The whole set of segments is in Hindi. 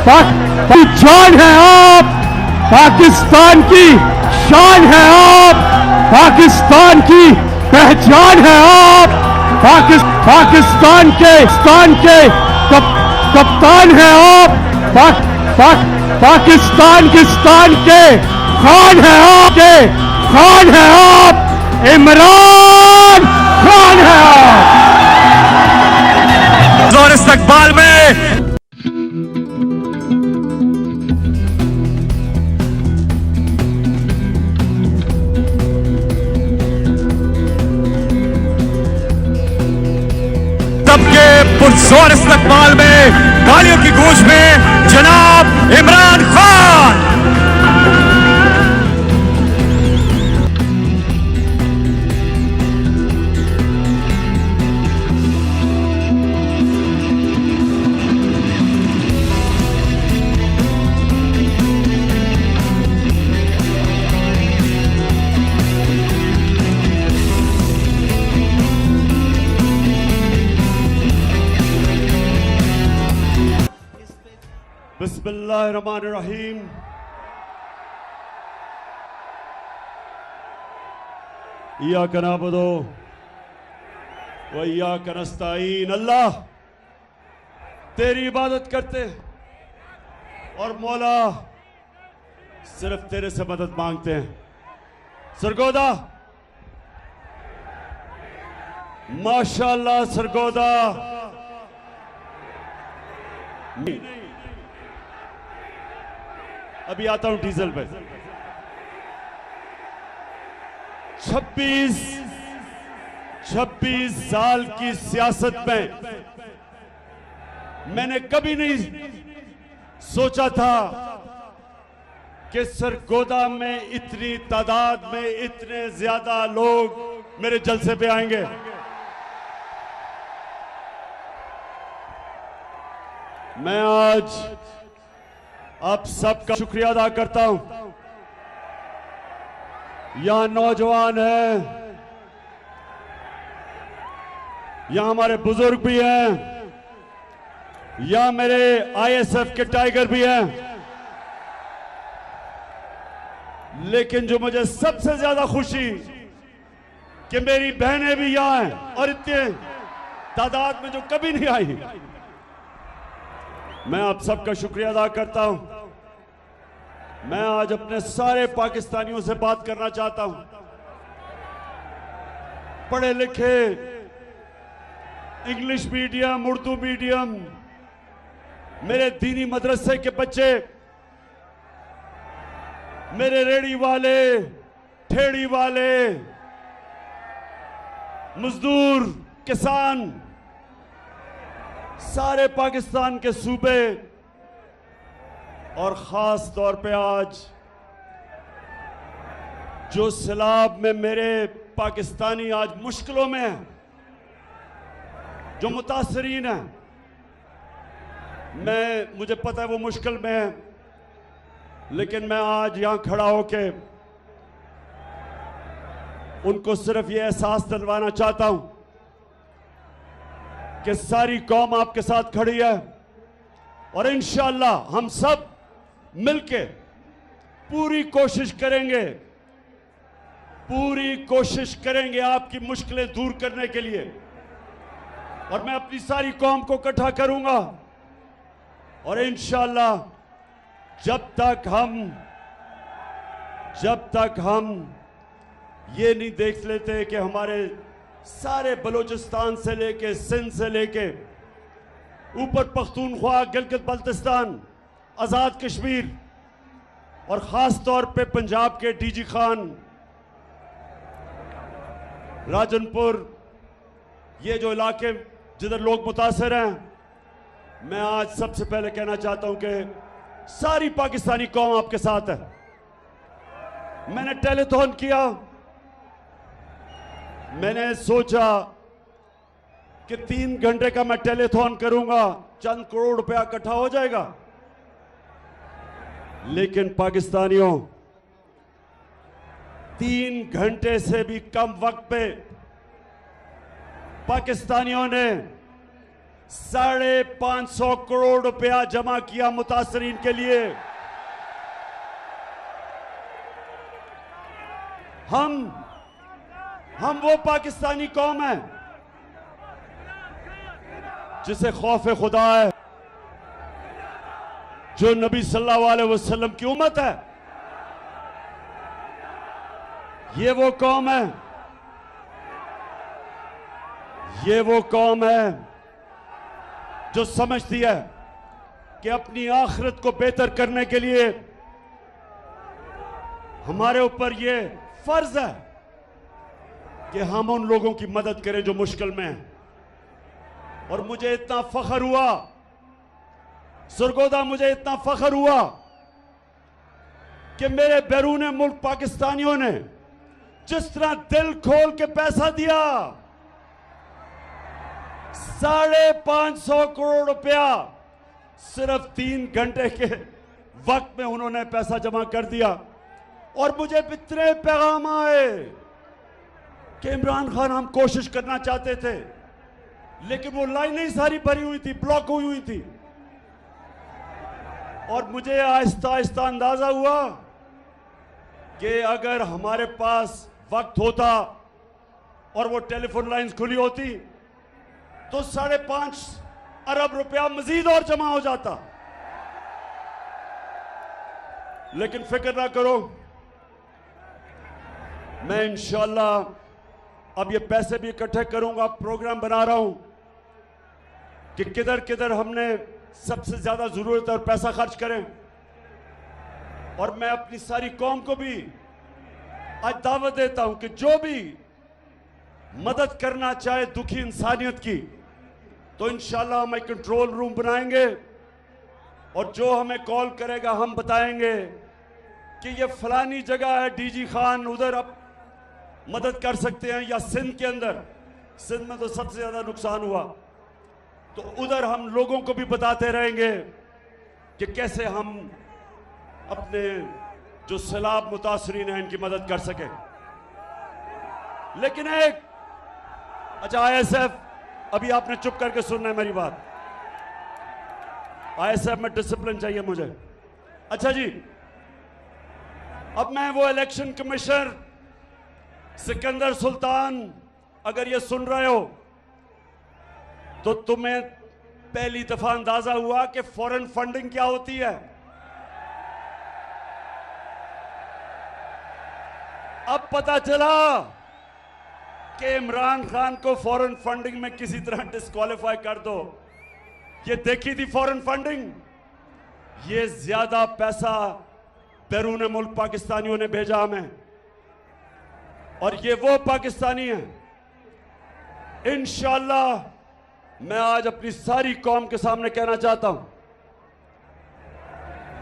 की जान है आप, पाकिस्तान की शान है आप, पाकिस्तान की पहचान है आप, पाकिस्तान के कप्तान है आप, पाकिस्तान के खान है आप, इमरान खान है आप। जोर इस्तकबाल में सबके पुरजोर इस्तकबाल में तालियों की गूंज में जनाब इमरान खान। बिस्मिल्लाहिर्रहमानिर्रहीम। इय्याका नअबुदु व इय्याका नस्तईन। अल्लाह तेरी इबादत करते और मौला सिर्फ तेरे से मदद मांगते हैं। सरगोदा माशाअल्लाह, सरगोदा अभी आता हूं डीजल पे। 26 साल की सियासत में मैंने कभी नहीं सोचा था कि सरगोदा में इतनी तादाद में इतने ज्यादा लोग मेरे जलसे पे आएंगे। मैं आज आप सबका शुक्रिया अदा करता हूं। यहां नौजवान हैं, यहां हमारे बुजुर्ग भी हैं, यहां मेरे आईएसएफ के टाइगर भी हैं। लेकिन जो मुझे सबसे ज्यादा खुशी कि मेरी बहनें भी यहां हैं और इतने तादाद में जो कभी नहीं आई। मैं आप सबका शुक्रिया अदा करता हूं। मैं आज अपने सारे पाकिस्तानियों से बात करना चाहता हूं। पढ़े लिखे, इंग्लिश मीडियम, उर्दू मीडियम, मेरे दीनी मदरसे के बच्चे, मेरे रेड़ी वाले, ठेड़ी वाले, मजदूर, किसान, सारे पाकिस्तान के सूबे और खास तौर पे आज जो सैलाब में मेरे पाकिस्तानी आज मुश्किलों में हैं, जो मुतासरीन हैं, मुझे पता है वो मुश्किल में है, लेकिन मैं आज यहां खड़ा होके उनको सिर्फ ये एहसास दिलवाना चाहता हूं कि सारी कौम आपके साथ खड़ी है और इंशाअल्लाह हम सब मिलके पूरी कोशिश करेंगे आपकी मुश्किलें दूर करने के लिए। और मैं अपनी सारी कौम को इकट्ठा करूंगा और इंशाअल्लाह जब तक हम ये नहीं देख लेते कि हमारे सारे बलूचिस्तान से लेके सिंध से लेके ऊपर पख्तूनख्वा, गिलगित बल्तिस्तान, आज़ाद कश्मीर और ख़ास तौर पे पंजाब के डीजी खान, राजनपुर, ये जो इलाके जिधर लोग मुतासर हैं, मैं आज सबसे पहले कहना चाहता हूं कि सारी पाकिस्तानी कौम आपके साथ है। मैंने टेलीथॉन किया, मैंने सोचा कि 3 घंटे का मैं टेलीथॉन करूंगा, चंद करोड़ रुपया इकट्ठा हो जाएगा। लेकिन पाकिस्तानियों, 3 घंटे से भी कम वक्त पे पाकिस्तानियों ने 550 करोड़ रुपया जमा किया मुतासरीन के लिए। हम वो पाकिस्तानी कौम है जिसे खौफ खुदा है, जो नबी सल्लल्लाहु अलैहि वसल्लम की उम्मत है। ये वो कौम है, ये वो कौम है जो समझती है कि अपनी आखिरत को बेहतर करने के लिए हमारे ऊपर ये फर्ज है कि हम उन लोगों की मदद करें जो मुश्किल में हैं। और मुझे इतना फख्र हुआ सरगोदा, मुझे इतना फख्र हुआ कि मेरे बैरून मुल्क पाकिस्तानियों ने जिस तरह दिल खोल के पैसा दिया, 550 करोड़ रुपया सिर्फ 3 घंटे के वक्त में उन्होंने पैसा जमा कर दिया। और मुझे इतने पैगाम आए कि इमरान खान हम कोशिश करना चाहते थे, लेकिन वो लाइनें सारी भरी हुई थी, ब्लॉक हुई हुई थी। और मुझे आहिस्ता आहिस्ता अंदाजा हुआ कि अगर हमारे पास वक्त होता और वो टेलीफोन लाइंस खुली होती तो 5.5 अरब रुपया मजीद और जमा हो जाता। लेकिन फिक्र ना करो, मैं इंशाअल्लाह अब ये पैसे भी इकट्ठे करूंगा। प्रोग्राम बना रहा हूं कि किधर किधर हमने सबसे ज्यादा जरूरत है और पैसा खर्च करें। और मैं अपनी सारी कौम को भी आज दावत देता हूं कि जो भी मदद करना चाहे दुखी इंसानियत की, तो इंशाल्लाह हम एक कंट्रोल रूम बनाएंगे और जो हमें कॉल करेगा हम बताएंगे कि ये फलानी जगह है, डीजी खान उधर अब मदद कर सकते हैं, या सिंध के अंदर, सिंध में तो सबसे ज्यादा नुकसान हुआ, तो उधर हम लोगों को भी बताते रहेंगे कि कैसे हम अपने जो सैलाब मुतासरीन हैं इनकी मदद कर सके। लेकिन एक अच्छा ISF, अभी आपने चुप करके सुनना है मेरी बात। ISF में डिसिप्लिन चाहिए मुझे। अच्छा जी, अब मैं वो इलेक्शन कमिश्नर सिकंदर सुल्तान, अगर ये सुन रहे हो तो तुम्हें पहली दफा अंदाजा हुआ कि फॉरेन फंडिंग क्या होती है। अब पता चला कि इमरान खान को फॉरेन फंडिंग में किसी तरह डिस्क्वालीफाई कर दो। ये देखी थी फॉरेन फंडिंग, ये ज्यादा पैसा बैरून मुल्क पाकिस्तानियों ने भेजा हमें, और ये वो पाकिस्तानी हैं। इंशाअल्लाह मैं आज अपनी सारी कौम के सामने कहना चाहता हूं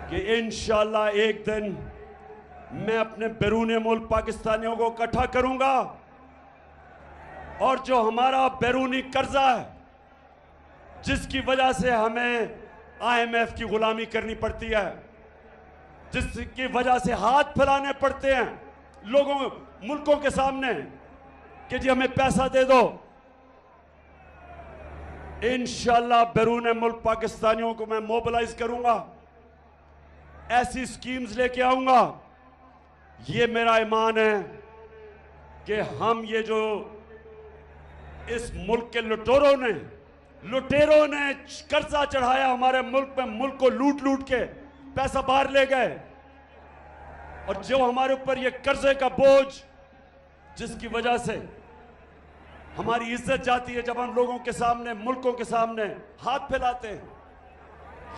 कि इंशाअल्लाह एक दिन मैं अपने बैरून मुल्क पाकिस्तानियों को इकट्ठा करूंगा, और जो हमारा बैरूनी कर्जा है, जिसकी वजह से हमें IMF की गुलामी करनी पड़ती है, जिसकी वजह से हाथ फैलाने पड़ते हैं लोगों मुल्कों के सामने कि जी हमें पैसा दे दो, इंशाअल्लाह बैरून मुल्क पाकिस्तानियों को मैं मोबिलाइज करूंगा, ऐसी स्कीम्स लेके आऊंगा। ये मेरा ईमान है कि हम ये जो इस मुल्क के लुटेरों ने कर्जा चढ़ाया हमारे मुल्क में, मुल्क को लूट लूट के पैसा बाहर ले गए, और जो हमारे ऊपर ये कर्जे का बोझ, जिसकी वजह से हमारी इज्जत जाती है जब हम लोगों के सामने, मुल्कों के सामने हाथ फैलाते हैं।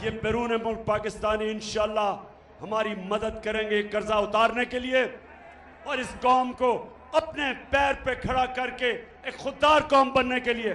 ये बैरून मुल्क पाकिस्तानी इंशाअल्लाह हमारी मदद करेंगे कर्जा उतारने के लिए, और इस कौम को अपने पैर पे खड़ा करके एक खुददार कौम बनने के लिए।